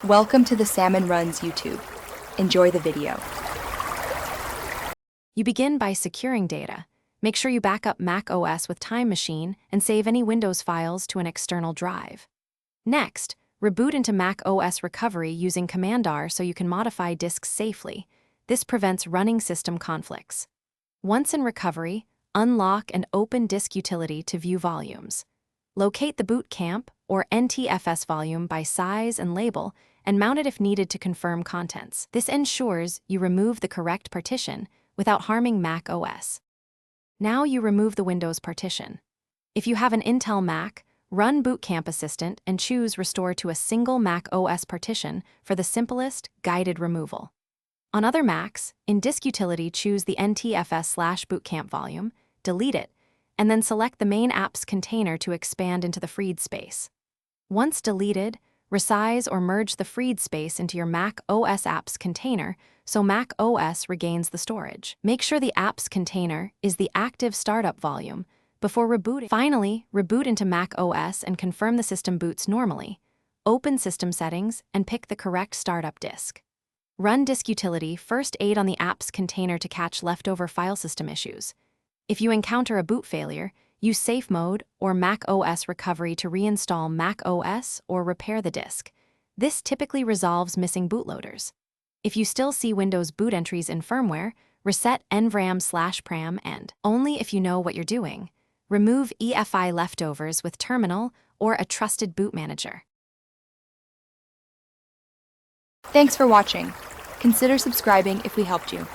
Welcome to the Salmon Runs YouTube. Enjoy the video. You begin by securing data. Make sure you back up Mac OS with Time Machine and save any Windows files to an external drive. Next, reboot into Mac OS recovery using Command-R so you can modify disks safely. This prevents running system conflicts. Once in recovery, unlock and open Disk Utility to view volumes. Locate the boot camp or NTFS volume by size and label and mount it if needed to confirm contents. This ensures you remove the correct partition without harming Mac OS. Now you remove the Windows partition. If you have an Intel Mac, run Boot Camp Assistant and choose Restore to a single Mac OS partition for the simplest, guided removal. On other Macs, in Disk Utility choose the NTFS/bootcamp volume, delete it, and then select the main app's container to expand into the freed space. Once deleted, resize or merge the freed space into your Mac OS app's container so Mac OS regains the storage. Make sure the app's container is the active startup volume before rebooting. Finally, reboot into Mac OS and confirm the system boots normally. Open System Settings and pick the correct startup disk. Run Disk Utility First Aid on the app's container to catch leftover file system issues. If you encounter a boot failure, use Safe Mode or Mac OS Recovery to reinstall Mac OS or repair the disk. This typically resolves missing bootloaders. If you still see Windows boot entries in firmware, reset nvram/pram and, only if you know what you're doing, remove EFI leftovers with Terminal or a trusted boot manager. Thanks for watching. Consider subscribing if we helped you.